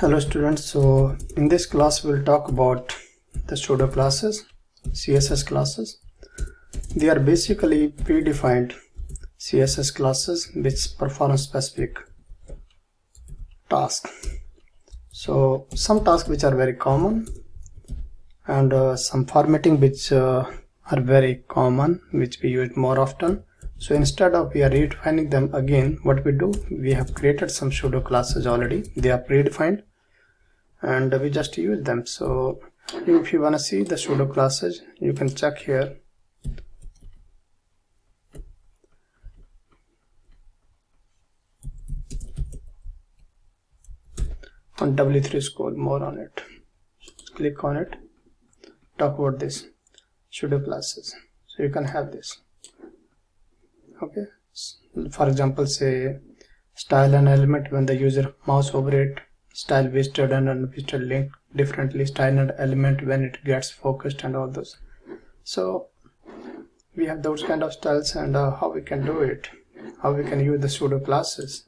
Hello students, so in this class we'll talk about the pseudo classes, CSS classes. They are basically predefined CSS classes which perform specific tasks. So some tasks which are very common and some formatting which are very common, which we use more often. So instead of we are redefining them again, what we do, we have created some pseudo classes already. They are predefined and we just use them. So if you want to see the pseudo classes, you can check here. On W3 scroll more on it, click on it, talk about this pseudo classes. So you can have this. Okay, for example, say style an element when the user mouse over it, style visited and unvisited link differently, style an element when it gets focused, and all those. So we have those kind of styles, and how we can do it, how we can use the pseudo classes.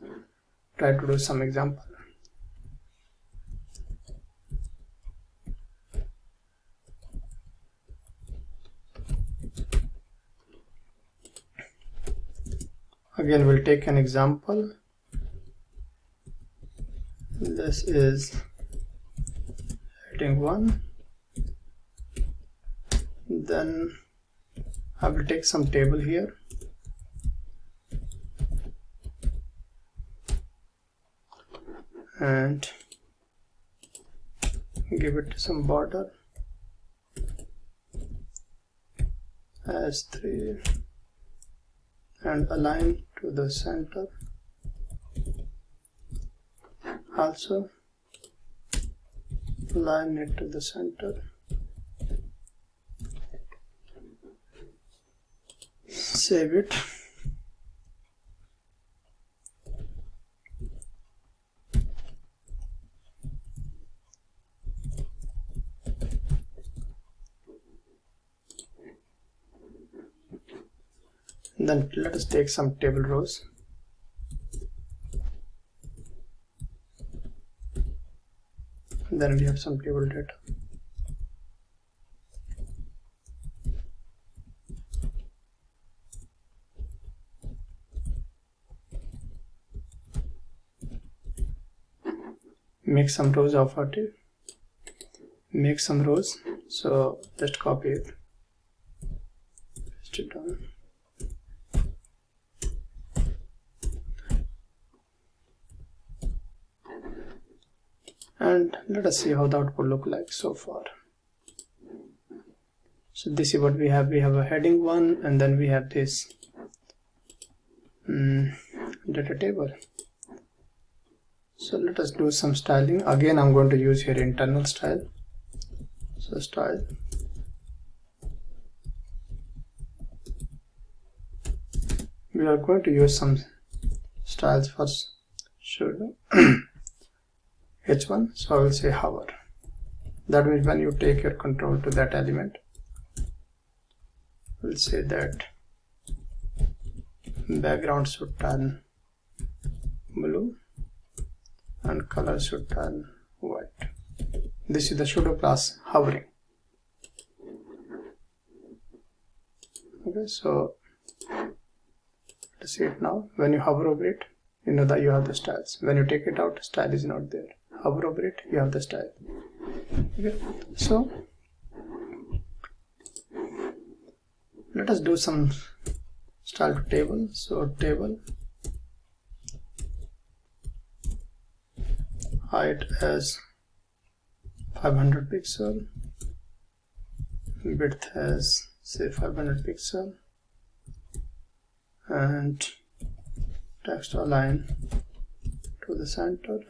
Try to do some example. Again, we'll take an example. This is heading 1. Then I will take some table here. And give it some border as 3 and align to the center. Also align it to the center. Save it. Then let us take some table rows. Then we have some table data. Make some rows of our table. Make some rows. So just copy it. Paste it down. And let us see how the output look like so far. So this is what we have. We have a heading 1, and then we have this data table. So let us do some styling. Again, I'm going to use here internal style. So style. We are going to use some styles for pseudo. H1, so I will say hover. That means when you take your control to that element, we'll say that background should turn blue and color should turn white. This is the pseudo class hovering. Okay, so let's see it now. When you hover over it, you know that you have the styles. When you take it out, style is not there. Hover over it, you have the style. Okay, so let us do some style to table. So table, height as 500 pixel, width as say 500 pixel, and text align to the center.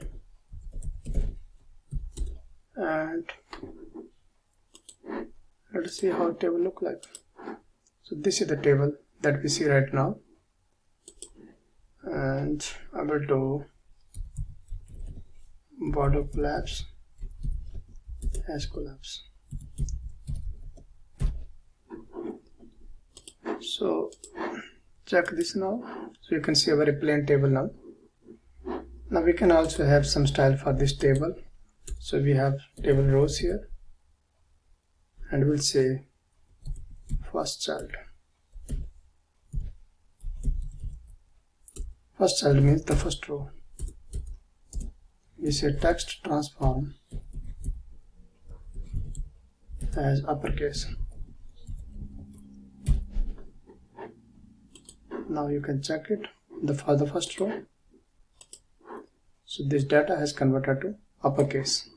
And let us see how the table look like. So this is the table that we see right now, and I will do border collapse as collapse. So check this now. So you can see a very plain table now. Now we can also have some style for this table. So we have table rows here, and we'll say first child. First child means the first row. We say text transform as uppercase. Now you can check it for the first row. So this data has converted to uppercase.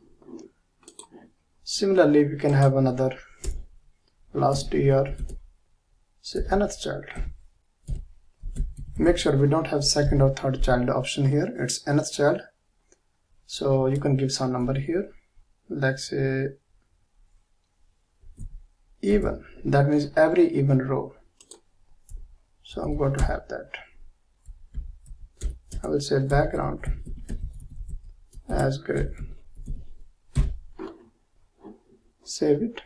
Similarly, we can have another last year, say nth child. Make sure we don't have second or third child option here. It's nth child. So you can give some number here, like say even. That means every even row. So I'm going to have that. I will say background as gray. Save it.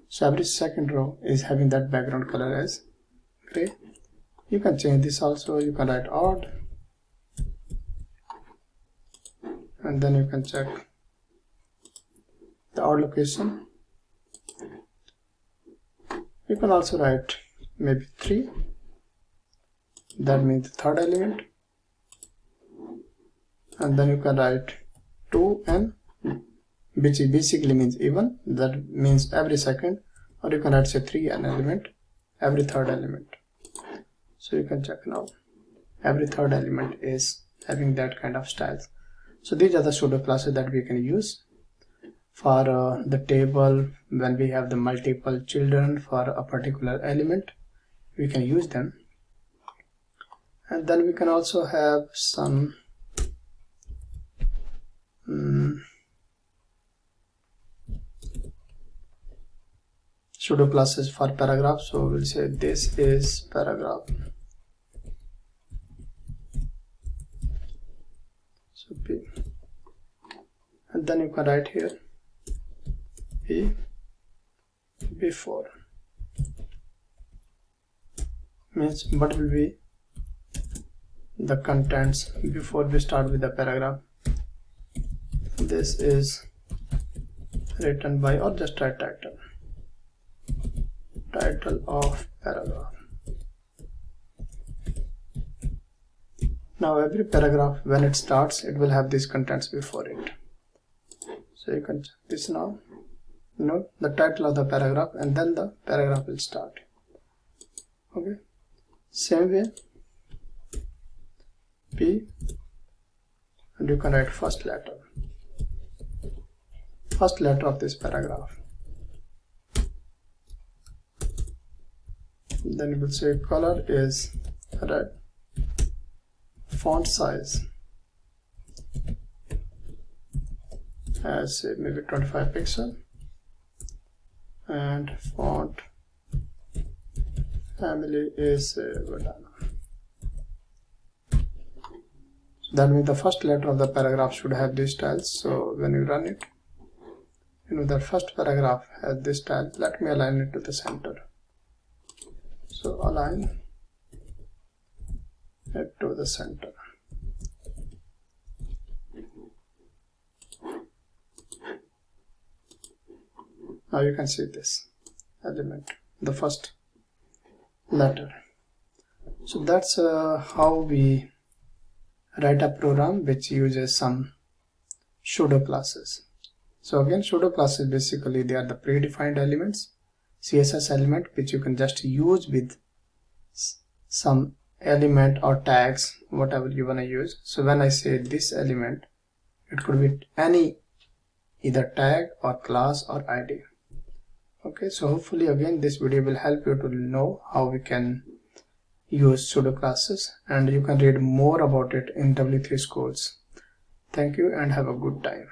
So every second row is having that background color as gray. You can change this also. You can write odd, and then you can check the odd location. You can also write maybe 3. That means the third element, and then you can write 2n, which basically means even. That means every second, or you can write say 3n element, every third element. So you can check now. Every third element is having that kind of styles. So these are the pseudo classes that we can use for the table. When we have the multiple children for a particular element, we can use them. And then we can also have some pseudo classes for paragraph. So we'll say this is paragraph. So P, and then you can write here P before, means what will be the contents before we start with the paragraph. This is written by, or just write title of paragraph. Now every paragraph, when it starts, it will have these contents before it. So you can check this now. The title of the paragraph, and then the paragraph will start. Okay. Same way, P, and you can write first letter of this paragraph. Then you will say color is red, font size as say maybe 25 pixel, and font family is banana. So that means the first letter of the paragraph should have these styles. So when you run it, the first paragraph has this style. Let me align it to the center. So align it to the center. Now you can see this element, the first letter. So that's how we write a program which uses some pseudo classes. So again, pseudo classes basically they are the predefined elements, CSS element, which you can just use with some element or tags, whatever you want to use. So when I say this element, it could be any either tag or class or ID. Okay, so hopefully again this video will help you to know how we can use pseudo classes, and you can read more about it in W3 Schools. Thank you and have a good time.